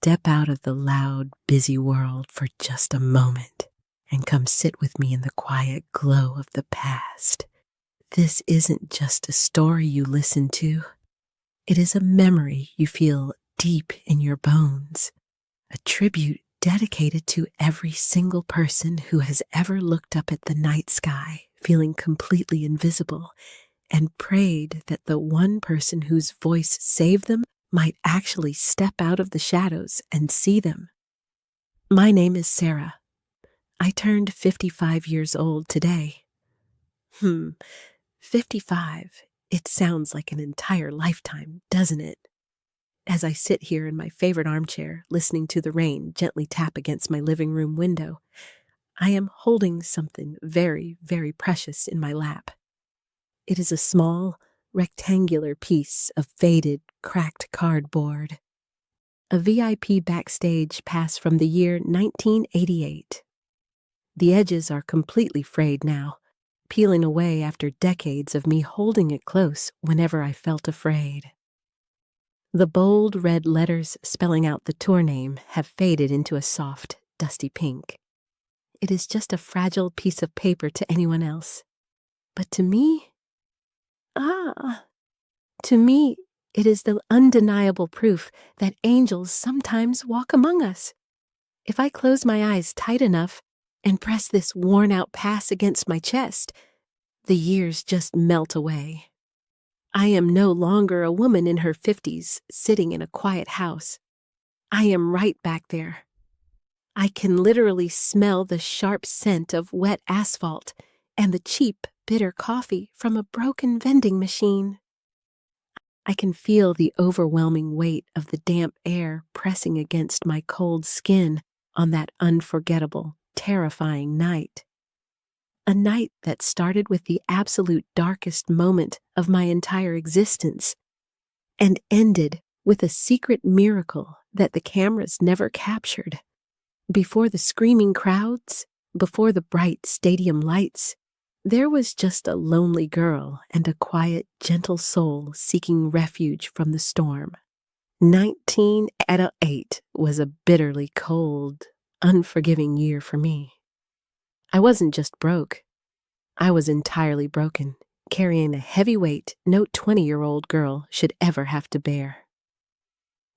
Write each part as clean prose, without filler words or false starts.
step out of the loud, busy world for just a moment and come sit with me in the quiet glow of the past. This isn't just a story you listen to. It is a memory you feel deep in your bones, a tribute dedicated to every single person who has ever looked up at the night sky feeling completely invisible and prayed that the one person whose voice saved them might actually step out of the shadows and see them. My name is Sarah. I turned 55 years old today. 55. It sounds like an entire lifetime, doesn't it? As I sit here in my favorite armchair, listening to the rain gently tap against my living room window, I am holding something very, very precious in my lap. It is a small, rectangular piece of faded, cracked cardboard. A VIP backstage pass from the year 1988. The edges are completely frayed now, peeling away after decades of me holding it close whenever I felt afraid. The bold red letters spelling out the tour name have faded into a soft, dusty pink. It is just a fragile piece of paper to anyone else. But to me, it is the undeniable proof that angels sometimes walk among us. If I close my eyes tight enough and press this worn-out pass against my chest, the years just melt away. I am no longer a woman in her 50s sitting in a quiet house. I am right back there. I can literally smell the sharp scent of wet asphalt and the cheap, bitter coffee from a broken vending machine. I can feel the overwhelming weight of the damp air pressing against my cold skin on that unforgettable, terrifying night. A night that started with the absolute darkest moment of my entire existence and ended with a secret miracle that the cameras never captured. Before the screaming crowds, before the bright stadium lights, there was just a lonely girl and a quiet, gentle soul seeking refuge from the storm. 1988 was a bitterly cold, unforgiving year for me. I wasn't just broke. I was entirely broken, carrying a heavy weight no 20-year-old girl should ever have to bear.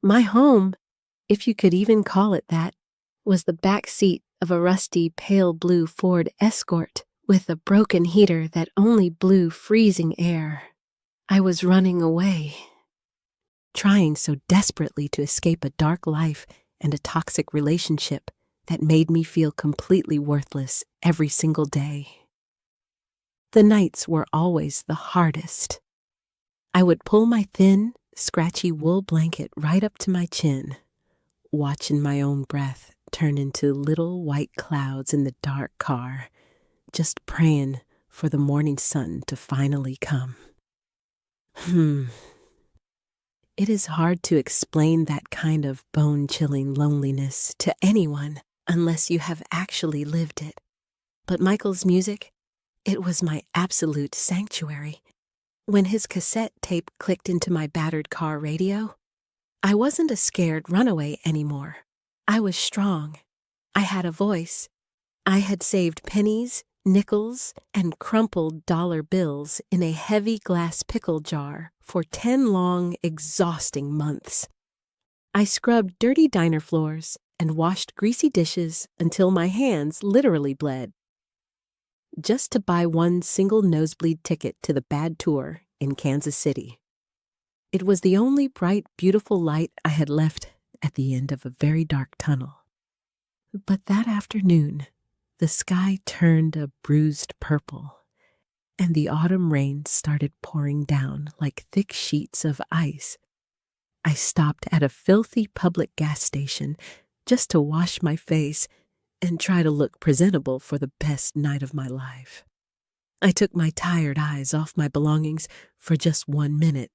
My home, if you could even call it that, was the back seat of a rusty pale blue Ford Escort with a broken heater that only blew freezing air. I was running away, trying so desperately to escape a dark life and a toxic relationship that made me feel completely worthless every single day. The nights were always the hardest. I would pull my thin, scratchy wool blanket right up to my chin, watching my own breath turn into little white clouds in the dark car, just praying for the morning sun to finally come. It is hard to explain that kind of bone-chilling loneliness to anyone unless you have actually lived it. But Michael's music, it was my absolute sanctuary. When his cassette tape clicked into my battered car radio, I wasn't a scared runaway anymore. I was strong. I had a voice. I had saved pennies, nickels, and crumpled dollar bills in a heavy glass pickle jar for 10 long, exhausting months. I scrubbed dirty diner floors and washed greasy dishes until my hands literally bled, just to buy one single nosebleed ticket to the bad tour in Kansas City. It was the only bright, beautiful light I had left at the end of a very dark tunnel. But that afternoon, the sky turned a bruised purple, and the autumn rain started pouring down like thick sheets of ice. I stopped at a filthy public gas station just to wash my face and try to look presentable for the best night of my life. I took my tired eyes off my belongings for just 1 minute.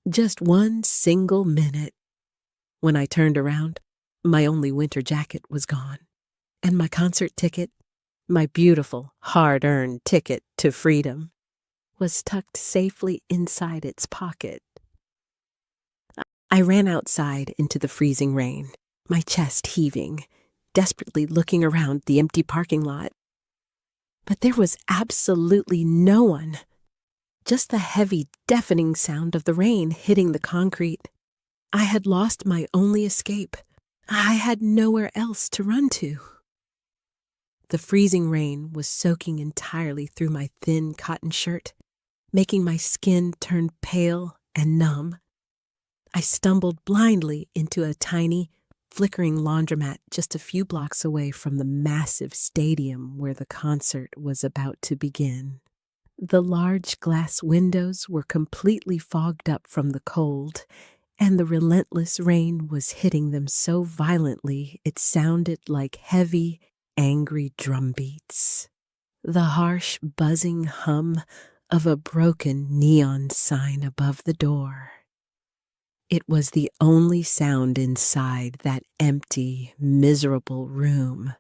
Just one single minute. When I turned around, my only winter jacket was gone, and my concert ticket, my beautiful, hard-earned ticket to freedom, was tucked safely inside its pocket. I ran outside into the freezing rain, my chest heaving, desperately looking around the empty parking lot. But there was absolutely no one, just the heavy, deafening sound of the rain hitting the concrete. I had lost my only escape. I had nowhere else to run to. The freezing rain was soaking entirely through my thin cotton shirt, making my skin turn pale and numb. I stumbled blindly into a tiny, flickering laundromat just a few blocks away from the massive stadium where the concert was about to begin. The large glass windows were completely fogged up from the cold, and the relentless rain was hitting them so violently it sounded like heavy, angry drum beats. The harsh, buzzing hum of a broken neon sign above the door. It was the only sound inside that empty, miserable room.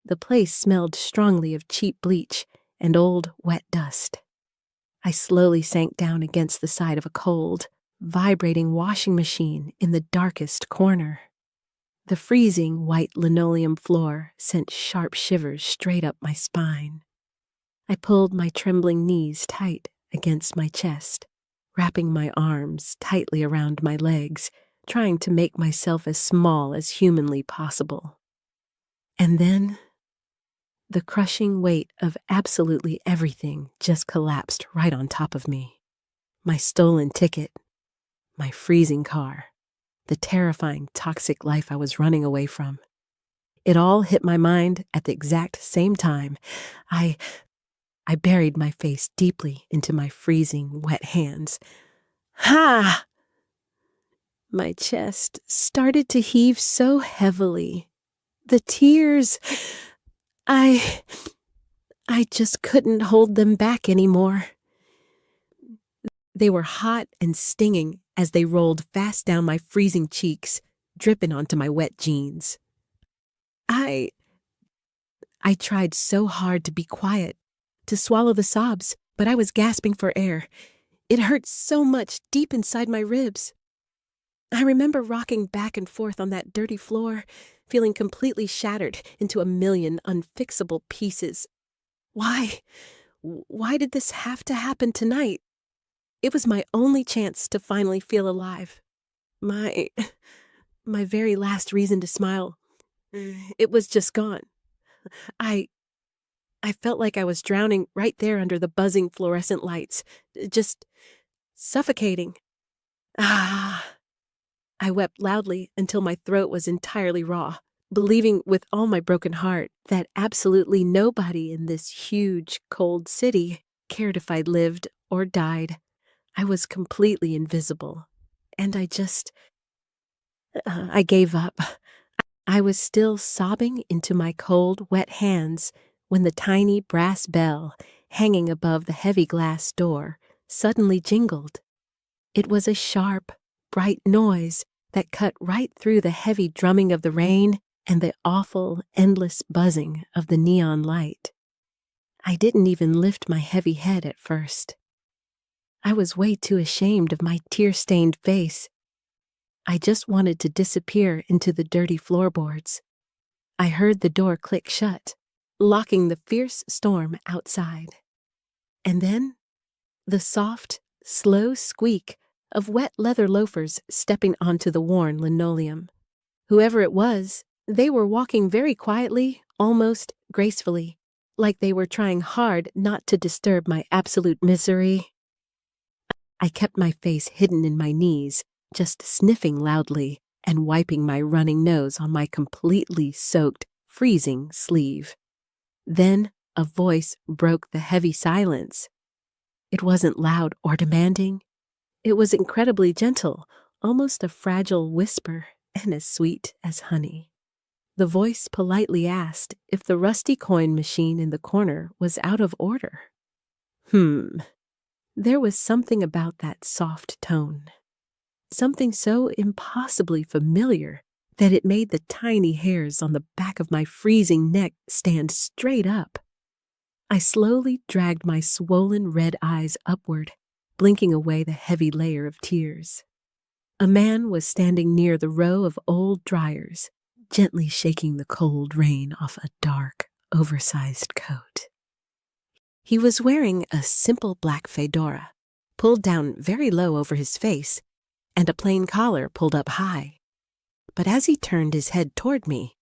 The place smelled strongly of cheap bleach and old, wet dust. I slowly sank down against the side of a cold, vibrating washing machine in the darkest corner. The freezing white linoleum floor sent sharp shivers straight up my spine. I pulled my trembling knees tight against my chest, wrapping my arms tightly around my legs, trying to make myself as small as humanly possible. And then, the crushing weight of absolutely everything just collapsed right on top of me. My stolen ticket, my freezing car, the terrifying, toxic life I was running away from. It all hit my mind at the exact same time. I buried my face deeply into my freezing, wet hands. Ha! My chest started to heave so heavily. The tears, I just couldn't hold them back anymore. They were hot and stinging as they rolled fast down my freezing cheeks, dripping onto my wet jeans. I tried so hard to be quiet, to swallow the sobs, but I was gasping for air. It hurt so much deep inside my ribs. I remember rocking back and forth on that dirty floor, feeling completely shattered into a million unfixable pieces. Why did this have to happen tonight? It was my only chance to finally feel alive. My very last reason to smile. It was just gone. I felt like I was drowning right there under the buzzing fluorescent lights, just suffocating. I wept loudly until my throat was entirely raw, believing with all my broken heart that absolutely nobody in this huge, cold city cared if I lived or died. I was completely invisible, and I gave up. I was still sobbing into my cold, wet hands when the tiny brass bell, hanging above the heavy glass door, suddenly jingled. It was a sharp, bright noise that cut right through the heavy drumming of the rain and the awful, endless buzzing of the neon light. I didn't even lift my heavy head at first. I was way too ashamed of my tear-stained face. I just wanted to disappear into the dirty floorboards. I heard the door click shut, locking the fierce storm outside. And then, the soft, slow squeak of wet leather loafers stepping onto the worn linoleum. Whoever it was, they were walking very quietly, almost gracefully, like they were trying hard not to disturb my absolute misery. I kept my face hidden in my knees, just sniffing loudly and wiping my running nose on my completely soaked, freezing sleeve. Then a voice broke the heavy silence. It wasn't loud or demanding. It was incredibly gentle, almost a fragile whisper, and as sweet as honey. The voice politely asked if the rusty coin machine in the corner was out of order. There was something about that soft tone. Something so impossibly familiar that it made the tiny hairs on the back of my freezing neck stand straight up. I slowly dragged my swollen red eyes upward, blinking away the heavy layer of tears. A man was standing near the row of old dryers, gently shaking the cold rain off a dark, oversized coat. He was wearing a simple black fedora, pulled down very low over his face, and a plain collar pulled up high. But as he turned his head toward me,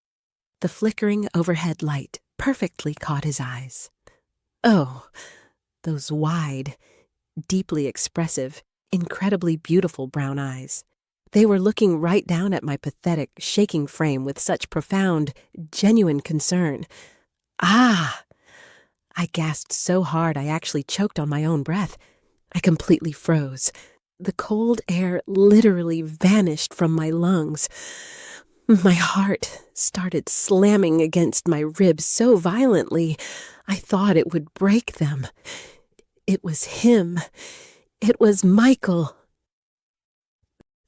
the flickering overhead light perfectly caught his eyes. Oh, those wide, deeply expressive, incredibly beautiful brown eyes. They were looking right down at my pathetic, shaking frame with such profound, genuine concern. Ah! I gasped so hard I actually choked on my own breath. I completely froze. The cold air literally vanished from my lungs. My heart started slamming against my ribs so violently, I thought it would break them. It was him. It was Michael.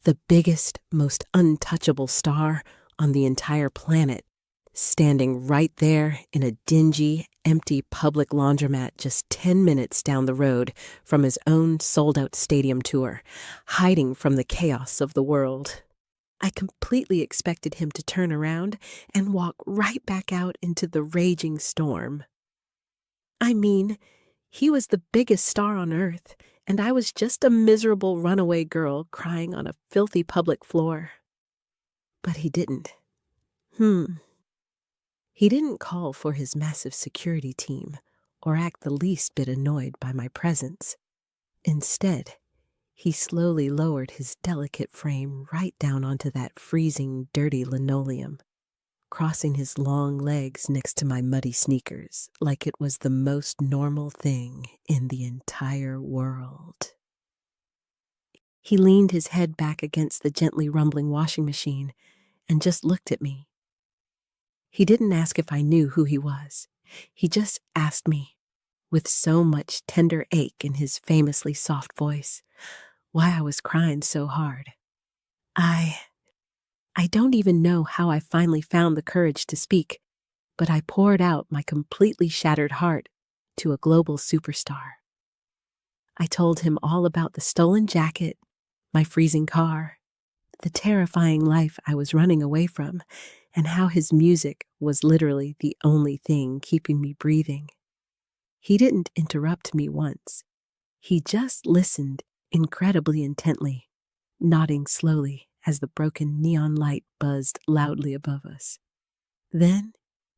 The biggest, most untouchable star on the entire planet, standing right there in a dingy, empty public laundromat just 10 minutes down the road from his own sold-out stadium tour, hiding from the chaos of the world. I completely expected him to turn around and walk right back out into the raging storm. I mean, he was the biggest star on earth, and I was just a miserable runaway girl crying on a filthy public floor. But he didn't. He didn't call for his massive security team or act the least bit annoyed by my presence. Instead, he slowly lowered his delicate frame right down onto that freezing, dirty linoleum, crossing his long legs next to my muddy sneakers like it was the most normal thing in the entire world. He leaned his head back against the gently rumbling washing machine and just looked at me. He didn't ask if I knew who he was. He just asked me, with so much tender ache in his famously soft voice, why I was crying so hard. I don't even know how I finally found the courage to speak, but I poured out my completely shattered heart to a global superstar. I told him all about the stolen jacket, my freezing car, the terrifying life I was running away from, and how his music was literally the only thing keeping me breathing. He didn't interrupt me once. He just listened incredibly intently, nodding slowly as the broken neon light buzzed loudly above us. Then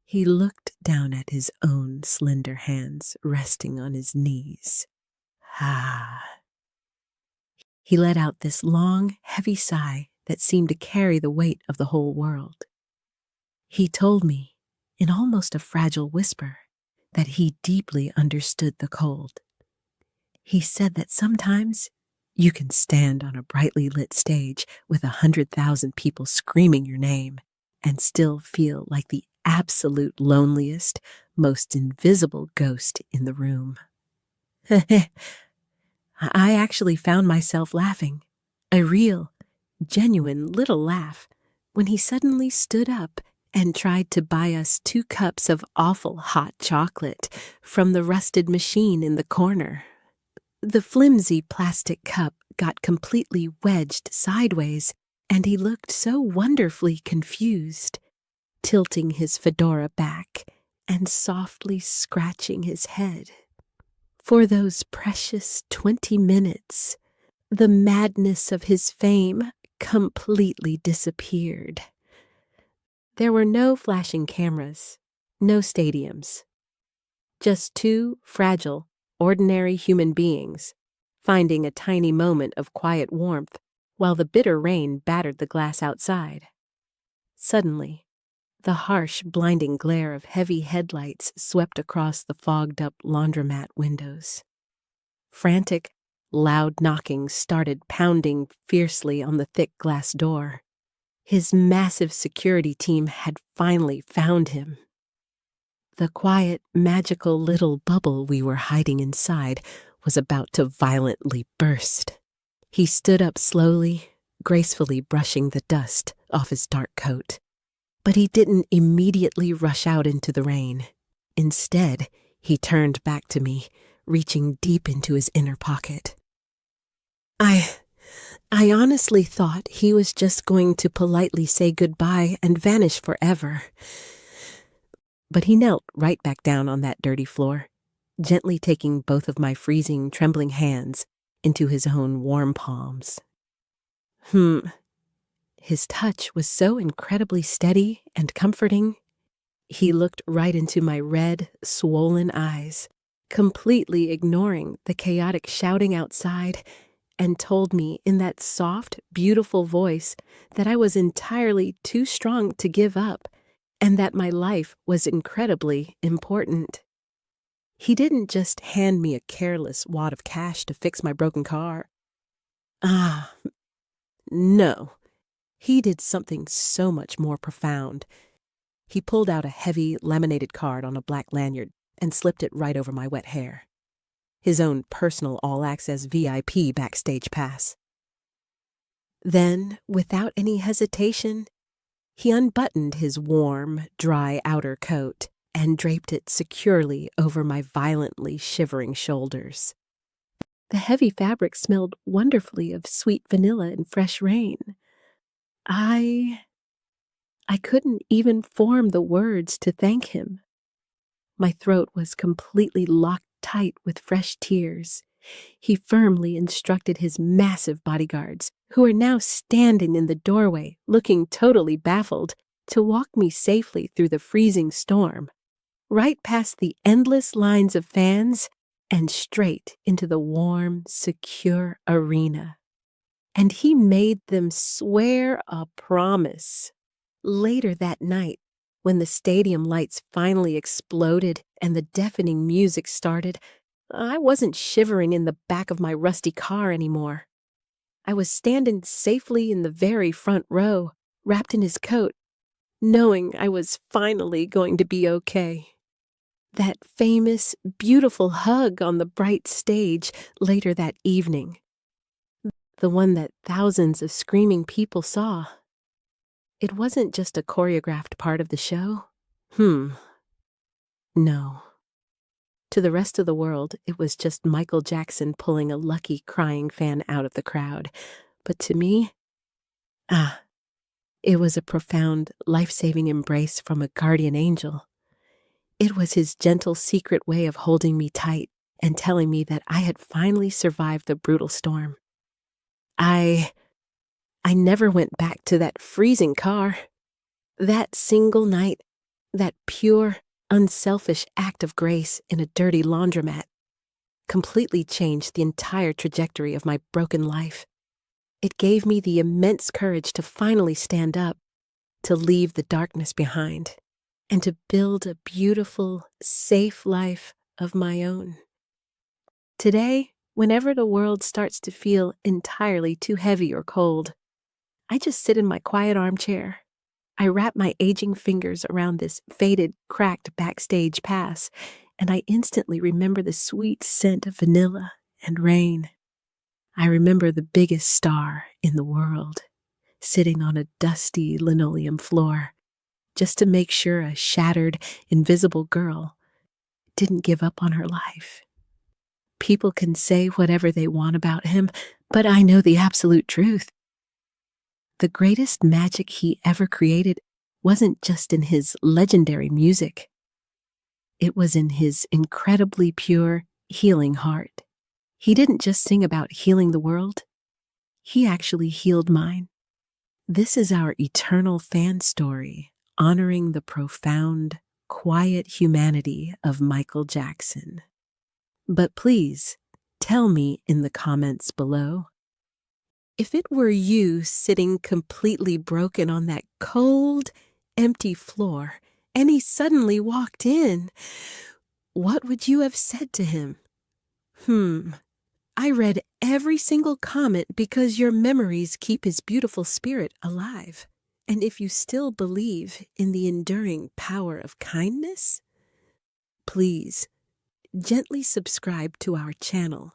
he looked down at his own slender hands resting on his knees. He let out this long, heavy sigh that seemed to carry the weight of the whole world. He told me, in almost a fragile whisper, that he deeply understood the cold. He said that sometimes you can stand on a brightly lit stage with 100,000 people screaming your name and still feel like the absolute loneliest, most invisible ghost in the room. I actually found myself laughing, a real, genuine little laugh, when he suddenly stood up and tried to buy us 2 cups of awful hot chocolate from the rusted machine in the corner. The flimsy plastic cup got completely wedged sideways, and he looked so wonderfully confused, tilting his fedora back and softly scratching his head. For those precious 20 minutes, the madness of his fame completely disappeared. There were no flashing cameras, no stadiums. Just 2 fragile, ordinary human beings, finding a tiny moment of quiet warmth while the bitter rain battered the glass outside. Suddenly, the harsh, blinding glare of heavy headlights swept across the fogged-up laundromat windows. Frantic, loud knocking started pounding fiercely on the thick glass door. His massive security team had finally found him. The quiet, magical little bubble we were hiding inside was about to violently burst. He stood up slowly, gracefully brushing the dust off his dark coat. But he didn't immediately rush out into the rain. Instead, he turned back to me, reaching deep into his inner pocket. I honestly thought he was just going to politely say goodbye and vanish forever. But he knelt right back down on that dirty floor, gently taking both of my freezing, trembling hands into his own warm palms. His touch was so incredibly steady and comforting. He looked right into my red, swollen eyes, completely ignoring the chaotic shouting outside, and told me in that soft, beautiful voice that I was entirely too strong to give up and that my life was incredibly important. He didn't just hand me a careless wad of cash to fix my broken car. No. He did something so much more profound. He pulled out a heavy laminated card on a black lanyard and slipped it right over my wet hair. His own personal all-access VIP backstage pass. Then, without any hesitation, he unbuttoned his warm, dry outer coat and draped it securely over my violently shivering shoulders. The heavy fabric smelled wonderfully of sweet vanilla and fresh rain. I couldn't even form the words to thank him. My throat was completely locked tight with fresh tears. He firmly instructed his massive bodyguards, who were now standing in the doorway, looking totally baffled, to walk me safely through the freezing storm, right past the endless lines of fans, and straight into the warm, secure arena. And he made them swear a promise. Later that night, when the stadium lights finally exploded and the deafening music started, I wasn't shivering in the back of my rusty car anymore. I was standing safely in the very front row, wrapped in his coat, knowing I was finally going to be okay. That famous, beautiful hug on the bright stage later that evening. The one that thousands of screaming people saw. It wasn't just a choreographed part of the show. No. To the rest of the world, it was just Michael Jackson pulling a lucky crying fan out of the crowd. But to me, it was a profound, life-saving embrace from a guardian angel. It was his gentle, secret way of holding me tight and telling me that I had finally survived the brutal storm. I never went back to that freezing car. That single night, that pure, unselfish act of grace in a dirty laundromat, completely changed the entire trajectory of my broken life. It gave me the immense courage to finally stand up, to leave the darkness behind, and to build a beautiful, safe life of my own. Today, whenever the world starts to feel entirely too heavy or cold, I just sit in my quiet armchair. I wrap my aging fingers around this faded, cracked backstage pass, and I instantly remember the sweet scent of vanilla and rain. I remember the biggest star in the world, sitting on a dusty linoleum floor, just to make sure a shattered, invisible girl didn't give up on her life. People can say whatever they want about him, but I know the absolute truth. The greatest magic he ever created wasn't just in his legendary music. It was in his incredibly pure, healing heart. He didn't just sing about healing the world. He actually healed mine. This is our eternal fan story, honoring the profound, quiet humanity of Michael Jackson. But please, tell me in the comments below, if it were you sitting completely broken on that cold, empty floor, and he suddenly walked in, what would you have said to him? I read every single comment because your memories keep his beautiful spirit alive. And if you still believe in the enduring power of kindness, please gently subscribe to our channel.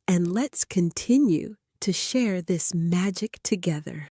And let's continue to share this magic together.